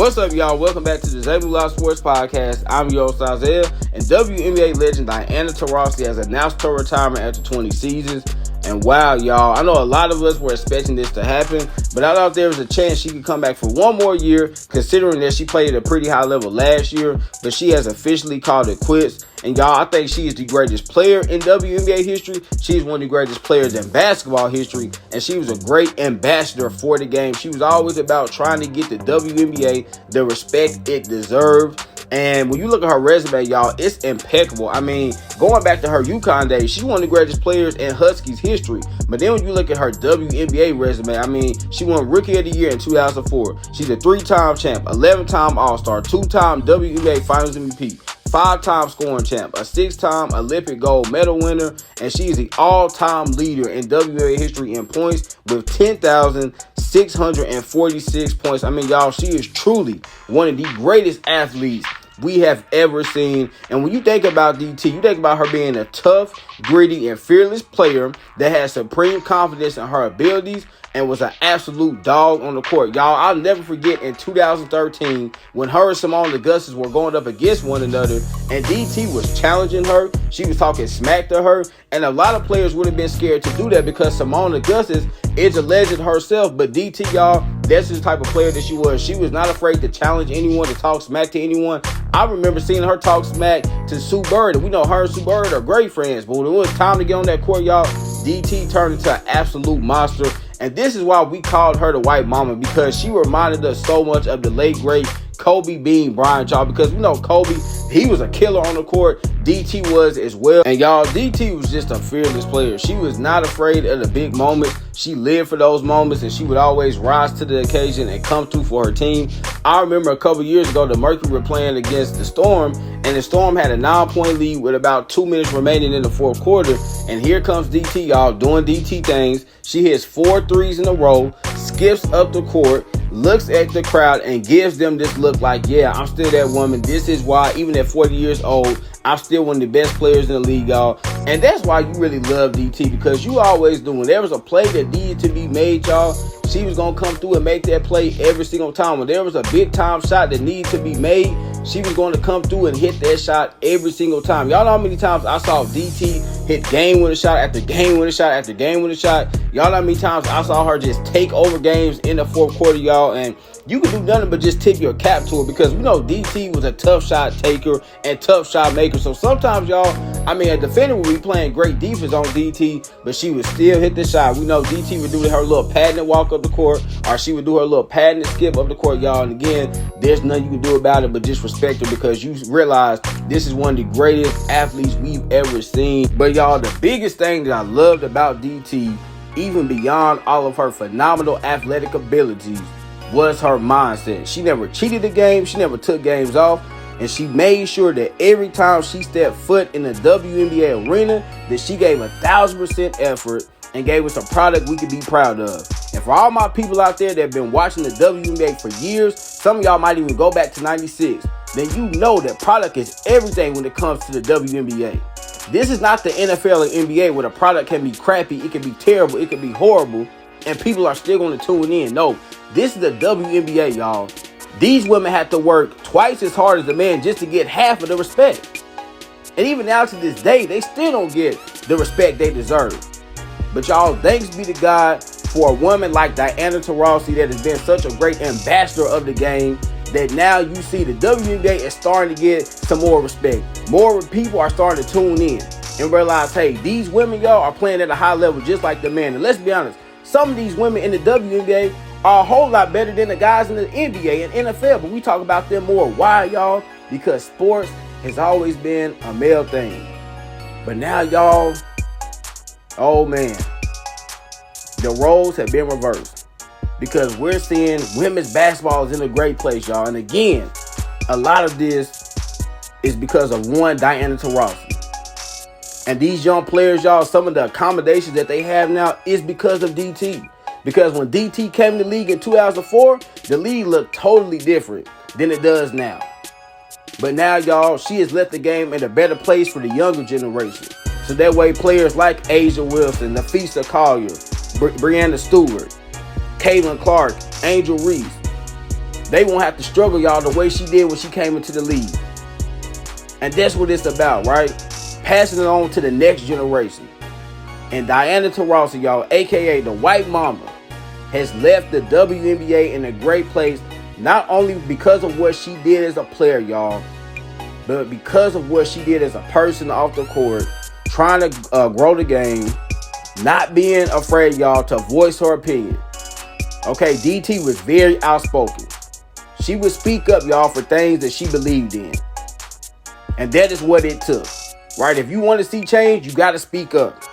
What's up, y'all? Welcome back to the ZayMoolaSportsPodcast. I'm your host, Isaiah, and WNBA legend Diana Taurasi has announced her retirement after 20 seasons. And wow, y'all, I know a lot of us were expecting this to happen, but I thought there was a chance she could come back for one more year, considering that she played at a pretty high level last year, but she has officially called it quits. And y'all, I think she is the greatest player in WNBA history. She's one of the greatest players in basketball history, and she was a great ambassador for the game. She was always about trying to get the WNBA the respect it deserved. And when you look at her resume, y'all, it's impeccable. I mean, going back to her UConn days, she's one of the greatest players in Huskies history. But then when you look at her WNBA resume, I mean, she won Rookie of the Year in 2004. She's a 3-time champ, 11-time All-Star, 2-time WNBA Finals MVP, 5-time scoring champ, a 6-time Olympic gold medal winner, and she is the all-time leader in WNBA history in points with 10,646 points. I mean, y'all, she is truly one of the greatest athletes we have ever seen. And when you think about DT, you think about her being a tough, gritty, and fearless player that has supreme confidence in her abilities and was an absolute dog on the court. Y'all, I'll never forget in 2013 when her and Simone Augustus were going up against one another and DT was challenging her. She was talking smack to her, and a lot of players would have been scared to do that because Simone Augustus is a legend herself. But DT, y'all, that's the type of player that she was. She was not afraid to challenge anyone, to talk smack to anyone. I remember seeing her talk smack to Sue Bird, and we know her and Sue Bird are great friends. But when it was time to get on that court, y'all, DT turned into an absolute monster. And this is why we called her the White Mama, because she reminded us so much of the late, great Kobe Bean Bryant, y'all. Because we know Kobe, he was a killer on the court. DT was as well. And y'all, DT was just a fearless player. She was not afraid of the big moments. She lived for those moments, and she would always rise to the occasion and come through for her team. I remember a couple years ago, the Mercury were playing against the Storm, and the Storm had a 9-point lead with about 2 minutes remaining in the fourth quarter. And here comes DT, y'all, doing DT things. She hits 4 threes in a row, skips up the court, looks at the crowd, and gives them this look like, yeah, I'm still that woman. This is why, even at 40 years old, I'm still one of the best players in the league, y'all. And that's why you really love DT, because you always do. When there was a play that needed to be made, y'all, she was going to come through and make that play every single time. When there was a big-time shot that needed to be made, she was going to come through and hit that shot every single time. Y'all know how many times I saw DT hit game-winning shot after game-winning shot after game-winning shot. Y'all know how many times I saw her just take over games in the fourth quarter, y'all. And you can do nothing but just tip your cap to her, because we know DT was a tough shot taker and tough shot maker. So sometimes, y'all, I mean, a defender would be playing great defense on DT, but she would still hit the shot. We know DT would do her little patented walk up the court, or she would do her little patented skip up the court, y'all. And again, there's nothing you can do about it but just respect her, because you realize this is one of the greatest athletes we've ever seen. But y'all, the biggest thing that I loved about DT, even beyond all of her phenomenal athletic abilities, was her mindset. She never cheated the game. She never took games off. And she made sure that every time she stepped foot in the WNBA arena, that she gave 1,000% effort and gave us a product we could be proud of. And for all my people out there that have been watching the WNBA for years, some of y'all might even go back to 96, then you know that product is everything when it comes to the WNBA. This is not the NFL or NBA where the product can be crappy, it can be terrible, it can be horrible, and people are still going to tune in. No, this is the WNBA, y'all. These women have to work twice as hard as the men just to get half of the respect. And even now to this day, they still don't get the respect they deserve. But y'all, thanks be to God for a woman like Diana Taurasi that has been such a great ambassador of the game, that now you see the WNBA is starting to get some more respect. More people are starting to tune in and realize, hey, these women, y'all, are playing at a high level just like the men. And let's be honest, some of these women in the WNBA are a whole lot better than the guys in the NBA and NFL, but we talk about them more. Why, y'all? Because sports has always been a male thing. But now, y'all, oh man, the roles have been reversed, because we're seeing women's basketball is in a great place, y'all. And again, a lot of this is because of one Diana Taurasi. And these young players, y'all, some of the accommodations that they have now is because of DT. Because when DT came to the league in 2004, the league looked totally different than it does now. But now, y'all, she has left the game in a better place for the younger generation. So that way players like Asia Wilson, Nafisa Collier, Brianna Stewart, Caitlin Clark, Angel Reese, they won't have to struggle, y'all, the way she did when she came into the league. And that's what it's about, right? Passing it on to the next generation. And Diana Taurasi, y'all, a.k.a. the White Mamba, has left the WNBA in a great place, not only because of what she did as a player, y'all, but because of what she did as a person off the court, trying to grow the game, not being afraid, y'all, to voice her opinion. Okay, DT was very outspoken. She would speak up, y'all, for things that she believed in. And that is what it took, right? If you want to see change, you got to speak up.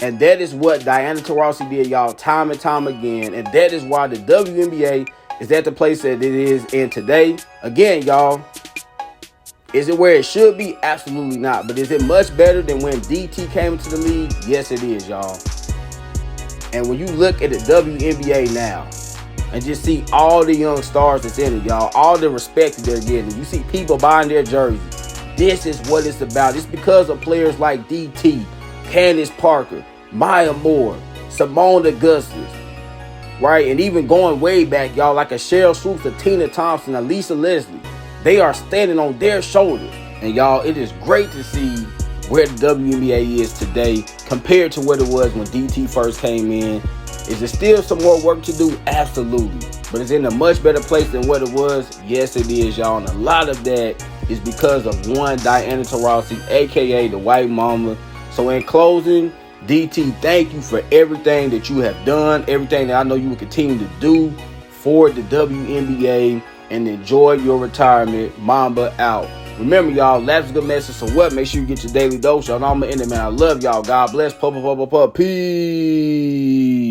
And that is what Diana Taurasi did, y'all, time and time again. And that is why the WNBA is at the place that it is in today. Again, y'all, is it where it should be? Absolutely not. But is it much better than when DT came into the league? Yes, it is, y'all. And when you look at the WNBA now and just see all the young stars that's in it, y'all, all the respect that they're getting, you see people buying their jerseys. This is what it's about. It's because of players like DT, Candace Parker, Maya Moore, Simone Augustus, right? And even going way back, y'all, like a Cheryl Swoops, a Tina Thompson, a Lisa Leslie. They are standing on their shoulders. And y'all, it is great to see where the WNBA is today compared to what it was when DT first came in. Is there still some more work to do? Absolutely. But it's in a much better place than what it was? Yes, it is, y'all. And a lot of that is because of one Diana Taurasi, a.k.a. the White Mamba. So in closing, DT, thank you for everything that you have done, everything that I know you will continue to do for the WNBA. And enjoy your retirement. Mamba out. Remember, y'all, that's a good message. So what? Make sure you get your daily dose. Y'all know I'm going to end it, man. I love y'all. God bless. Peace.